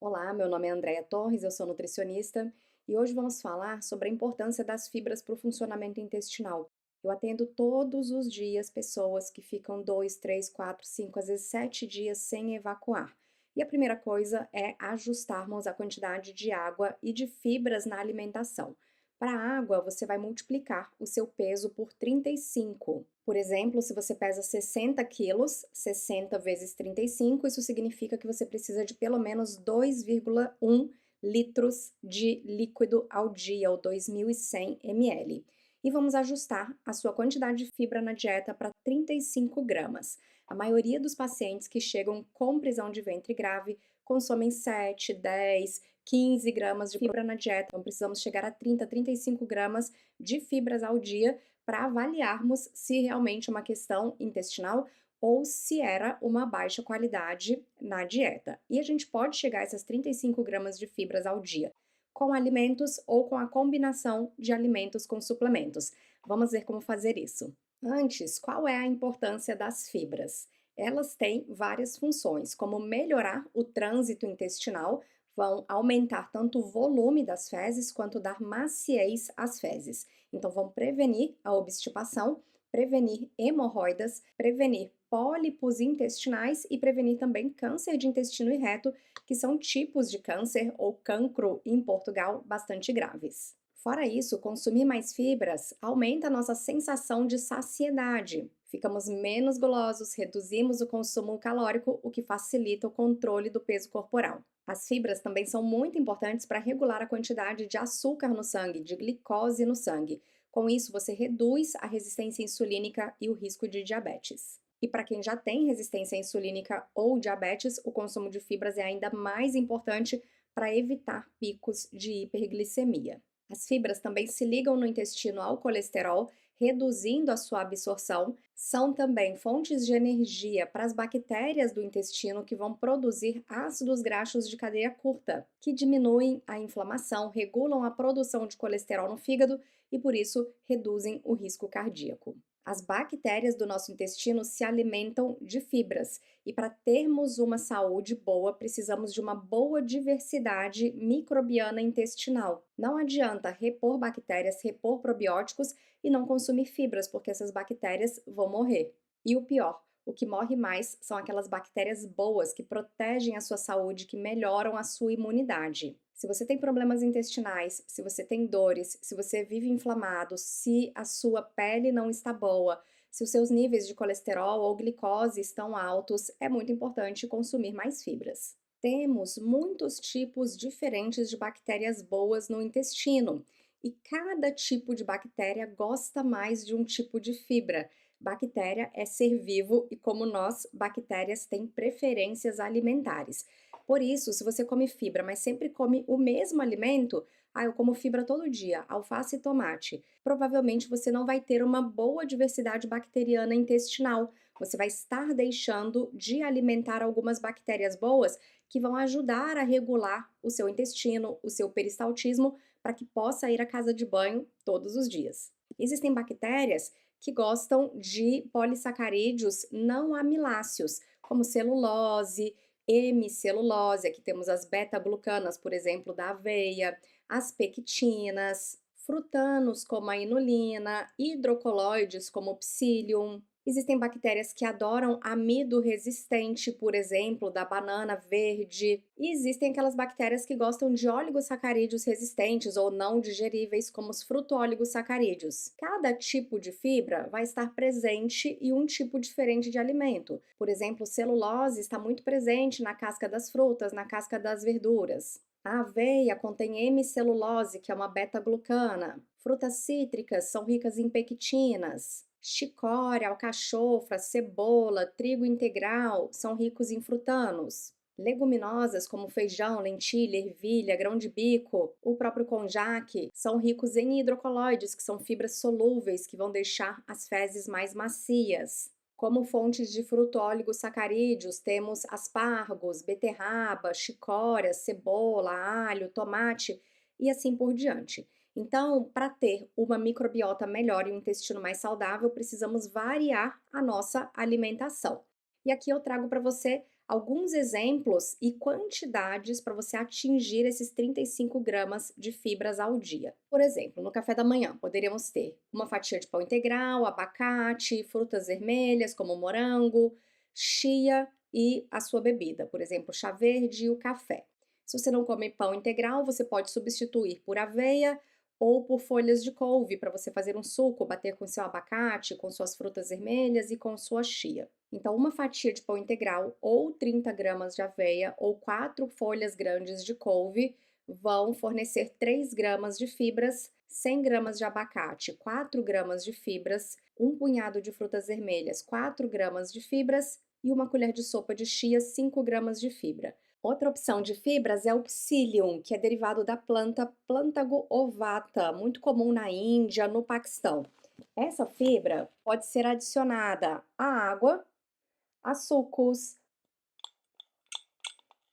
Olá, meu nome é Andréia Torres, eu sou nutricionista e hoje vamos falar sobre a importância das fibras para o funcionamento intestinal. Eu atendo todos os dias pessoas que ficam 2, 3, 4, 5, às vezes 7 dias sem evacuar. E a primeira coisa é ajustarmos a quantidade de água e de fibras na alimentação. Para a água, você vai multiplicar o seu peso por 35. Por exemplo, se você pesa 60 quilos, 60 vezes 35, isso significa que você precisa de pelo menos 2,1 litros de líquido ao dia, ou 2.100 ml. E vamos ajustar a sua quantidade de fibra na dieta para 35 gramas. A maioria dos pacientes que chegam com prisão de ventre grave consomem 7, 10, 15 gramas de fibra na dieta. Então, precisamos chegar a 30, 35 gramas de fibras ao dia para avaliarmos se realmente é uma questão intestinal ou se era uma baixa qualidade na dieta. E a gente pode chegar a essas 35 gramas de fibras ao dia com alimentos ou com a combinação de alimentos com suplementos. Vamos ver como fazer isso. Antes, qual é a importância das fibras? Elas têm várias funções, como melhorar o trânsito intestinal, vão aumentar tanto o volume das fezes quanto dar maciez às fezes. Então, vão prevenir a obstipação, prevenir hemorroidas, prevenir pólipos intestinais e prevenir também câncer de intestino e reto, que são tipos de câncer ou cancro em Portugal bastante graves. Fora isso, consumir mais fibras aumenta a nossa sensação de saciedade. Ficamos menos golosos, reduzimos o consumo calórico, o que facilita o controle do peso corporal. As fibras também são muito importantes para regular a quantidade de açúcar no sangue, de glicose no sangue. Com isso, você reduz a resistência insulínica e o risco de diabetes. E para quem já tem resistência insulínica ou diabetes, o consumo de fibras é ainda mais importante para evitar picos de hiperglicemia. As fibras também se ligam no intestino ao colesterol, reduzindo a sua absorção. São também fontes de energia para as bactérias do intestino que vão produzir ácidos graxos de cadeia curta, que diminuem a inflamação, regulam a produção de colesterol no fígado e, por isso, reduzem o risco cardíaco. As bactérias do nosso intestino se alimentam de fibras, e para termos uma saúde boa, precisamos de uma boa diversidade microbiana intestinal. Não adianta repor bactérias, repor probióticos e não consumir fibras, porque essas bactérias vão morrer. E o pior, o que morre mais são aquelas bactérias boas que protegem a sua saúde, que melhoram a sua imunidade. Se você tem problemas intestinais, se você tem dores, se você vive inflamado, se a sua pele não está boa, se os seus níveis de colesterol ou glicose estão altos, é muito importante consumir mais fibras. Temos muitos tipos diferentes de bactérias boas no intestino e cada tipo de bactéria gosta mais de um tipo de fibra. Bactéria é ser vivo e, como nós, bactérias têm preferências alimentares. Por isso, se você come fibra, mas sempre come o mesmo alimento, eu como fibra todo dia, alface e tomate, provavelmente você não vai ter uma boa diversidade bacteriana intestinal. Você vai estar deixando de alimentar algumas bactérias boas que vão ajudar a regular o seu intestino, o seu peristaltismo, para que possa ir à casa de banho todos os dias. Existem bactérias que gostam de polissacarídeos não amiláceos, como celulose, hemicelulose, aqui temos as beta-glucanas, por exemplo, da aveia, as pectinas, frutanos como a inulina, hidrocoloides como o psyllium. Existem bactérias que adoram amido resistente, por exemplo, da banana verde. E existem aquelas bactérias que gostam de oligosacarídeos resistentes ou não digeríveis, como os fruto-oligosacarídeos. Cada tipo de fibra vai estar presente em um tipo diferente de alimento. Por exemplo, celulose está muito presente na casca das frutas, na casca das verduras. A aveia contém hemicelulose, que é uma beta-glucana. Frutas cítricas são ricas em pectinas. Chicória, alcachofra, cebola, trigo integral são ricos em frutanos. Leguminosas como feijão, lentilha, ervilha, grão de bico, o próprio conjaque, são ricos em hidrocoloides, que são fibras solúveis que vão deixar as fezes mais macias. Como fontes de fruto-oligosacarídeos, temos aspargos, beterraba, chicória, cebola, alho, tomate e assim por diante. Então, para ter uma microbiota melhor e um intestino mais saudável, precisamos variar a nossa alimentação. E aqui eu trago para você alguns exemplos e quantidades para você atingir esses 35 gramas de fibras ao dia. Por exemplo, no café da manhã, poderíamos ter uma fatia de pão integral, abacate, frutas vermelhas como morango, chia e a sua bebida, por exemplo, chá verde e o café. Se você não come pão integral, você pode substituir por aveia ou por folhas de couve para você fazer um suco, bater com seu abacate, com suas frutas vermelhas e com sua chia. Então, uma fatia de pão integral ou 30 gramas de aveia ou 4 folhas grandes de couve vão fornecer 3 gramas de fibras, 100 gramas de abacate, 4 gramas de fibras, um punhado de frutas vermelhas, 4 gramas de fibras e uma colher de sopa de chia, 5 gramas de fibra. Outra opção de fibras é o psyllium, que é derivado da planta Plantago ovata, muito comum na Índia, no Paquistão. Essa fibra pode ser adicionada à água, a sucos,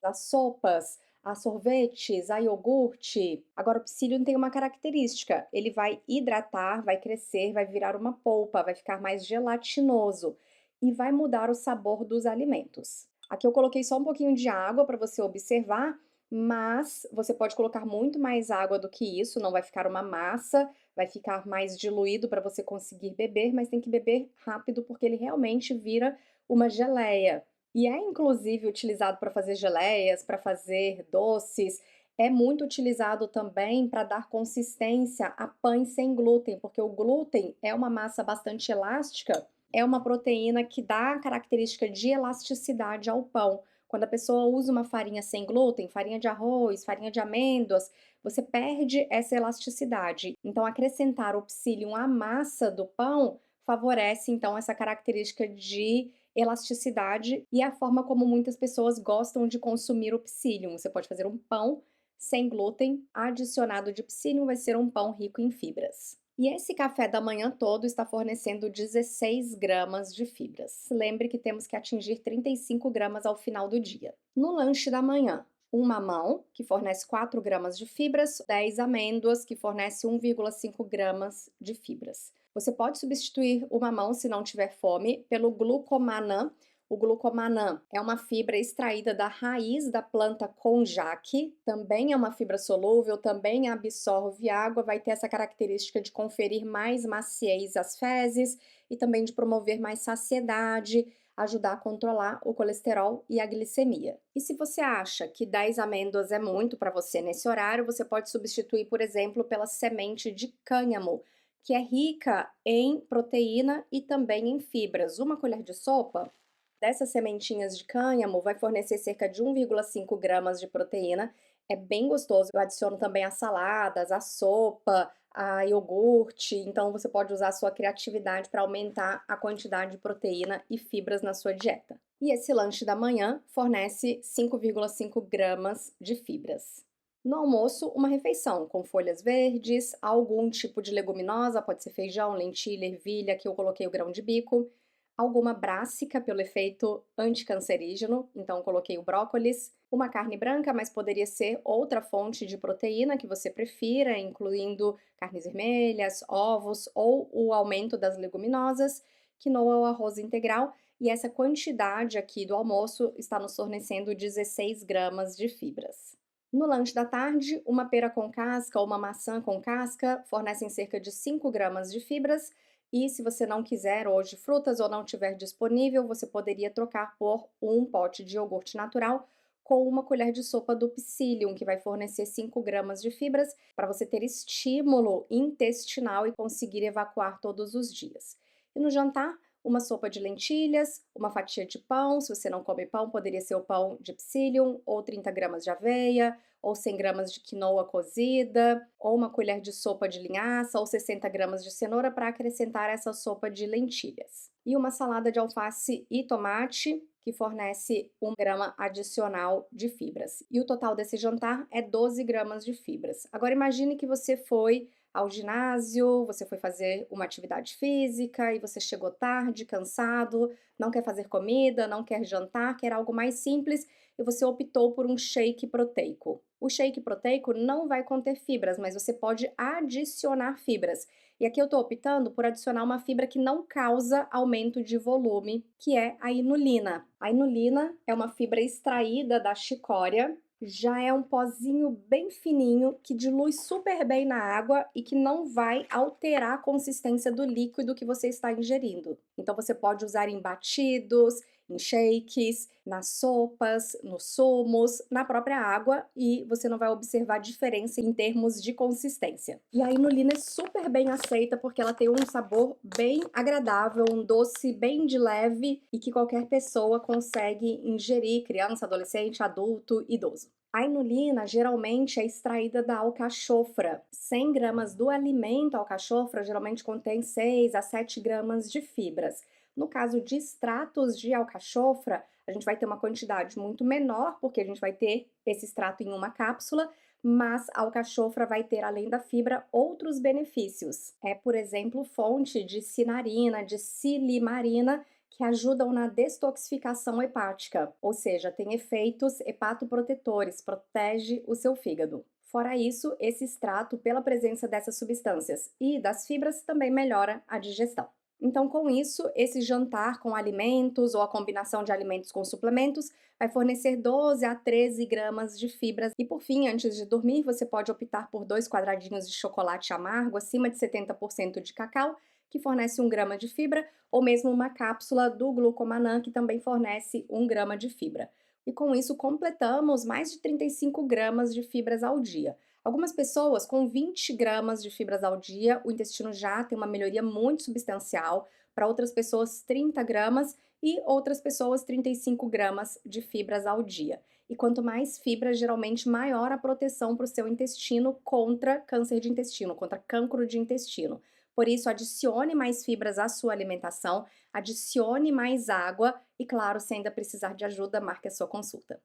a sopas, a sorvetes, a iogurte. Agora, o psyllium tem uma característica: ele vai hidratar, vai crescer, vai virar uma polpa, vai ficar mais gelatinoso e vai mudar o sabor dos alimentos. Aqui eu coloquei só um pouquinho de água para você observar, mas você pode colocar muito mais água do que isso, não vai ficar uma massa, vai ficar mais diluído para você conseguir beber, mas tem que beber rápido porque ele realmente vira uma geleia. E é inclusive utilizado para fazer geleias, para fazer doces, é muito utilizado também para dar consistência a pães sem glúten, porque o glúten é uma massa bastante elástica, é uma proteína que dá a característica de elasticidade ao pão. Quando a pessoa usa uma farinha sem glúten, farinha de arroz, farinha de amêndoas, você perde essa elasticidade. Então, acrescentar o psyllium à massa do pão favorece então essa característica de elasticidade e a forma como muitas pessoas gostam de consumir o psyllium. Você pode fazer um pão sem glúten, adicionado de psyllium vai ser um pão rico em fibras. E esse café da manhã todo está fornecendo 16 gramas de fibras. Lembre que temos que atingir 35 gramas ao final do dia. No lanche da manhã, um mamão, que fornece 4 gramas de fibras, 10 amêndoas, que fornece 1,5 gramas de fibras. Você pode substituir o mamão, se não tiver fome, pelo glucomannan. O glucomannan é uma fibra extraída da raiz da planta konjac, também é uma fibra solúvel, também absorve água, vai ter essa característica de conferir mais maciez às fezes e também de promover mais saciedade, ajudar a controlar o colesterol e a glicemia. E se você acha que 10 amêndoas é muito para você nesse horário, você pode substituir, por exemplo, pela semente de cânhamo, que é rica em proteína e também em fibras. Uma colher de sopa dessas sementinhas de cânhamo vai fornecer cerca de 1,5 gramas de proteína. É bem gostoso. Eu adiciono também as saladas, a sopa, a iogurte. Então você pode usar a sua criatividade para aumentar a quantidade de proteína e fibras na sua dieta. E esse lanche da manhã fornece 5,5 gramas de fibras. No almoço, uma refeição com folhas verdes, algum tipo de leguminosa, pode ser feijão, lentilha, ervilha, que eu coloquei o grão de bico, alguma brássica pelo efeito anticancerígeno, então coloquei o brócolis, uma carne branca, mas poderia ser outra fonte de proteína que você prefira, incluindo carnes vermelhas, ovos ou o aumento das leguminosas, quinoa ou arroz integral, e essa quantidade aqui do almoço está nos fornecendo 16 gramas de fibras. No lanche da tarde, uma pera com casca ou uma maçã com casca fornecem cerca de 5 gramas de fibras. E se você não quiser hoje frutas ou não tiver disponível, você poderia trocar por um pote de iogurte natural com uma colher de sopa do psyllium, que vai fornecer 5 gramas de fibras para você ter estímulo intestinal e conseguir evacuar todos os dias. E no jantar, uma sopa de lentilhas, uma fatia de pão. Se você não come pão, poderia ser o pão de psyllium, ou 30 gramas de aveia, ou 100 gramas de quinoa cozida, ou uma colher de sopa de linhaça, ou 60 gramas de cenoura para acrescentar essa sopa de lentilhas. E uma salada de alface e tomate, que fornece 1 grama adicional de fibras. E o total desse jantar é 12 gramas de fibras. Agora imagine que você foi ao ginásio, você foi fazer uma atividade física e você chegou tarde, cansado, não quer fazer comida, não quer jantar, quer algo mais simples e você optou por um shake proteico. O shake proteico não vai conter fibras, mas você pode adicionar fibras. E aqui eu estou optando por adicionar uma fibra que não causa aumento de volume, que é a inulina. A inulina é uma fibra extraída da chicória, já é um pozinho bem fininho que dilui super bem na água e que não vai alterar a consistência do líquido que você está ingerindo. Então você pode usar em batidos, em shakes, nas sopas, nos sumos, na própria água e você não vai observar diferença em termos de consistência. E a inulina é super bem aceita porque ela tem um sabor bem agradável, um doce bem de leve e que qualquer pessoa consegue ingerir, criança, adolescente, adulto, idoso. A inulina geralmente é extraída da alcachofra. 100 gramas do alimento alcachofra geralmente contém 6 a 7 gramas de fibras. No caso de extratos de alcachofra, a gente vai ter uma quantidade muito menor, porque a gente vai ter esse extrato em uma cápsula, mas a alcachofra vai ter, além da fibra, outros benefícios. É, por exemplo, fonte de cinarina, de silimarina, que ajudam na destoxificação hepática, ou seja, tem efeitos hepatoprotetores, protege o seu fígado. Fora isso, esse extrato, pela presença dessas substâncias e das fibras, também melhora a digestão. Então, com isso, esse jantar com alimentos ou a combinação de alimentos com suplementos vai fornecer 12 a 13 gramas de fibras. E por fim, antes de dormir, você pode optar por 2 quadradinhos de chocolate amargo acima de 70% de cacau, que fornece 1 grama de fibra, ou mesmo uma cápsula do Glucomannan, que também fornece 1 grama de fibra. E com isso, completamos mais de 35 gramas de fibras ao dia. Algumas pessoas com 20 gramas de fibras ao dia, o intestino já tem uma melhoria muito substancial. Para outras pessoas, 30 gramas e outras pessoas, 35 gramas de fibras ao dia. E quanto mais fibras, geralmente maior a proteção para o seu intestino contra câncer de intestino, contra cancro de intestino. Por isso, adicione mais fibras à sua alimentação, adicione mais água e, claro, se ainda precisar de ajuda, marque a sua consulta.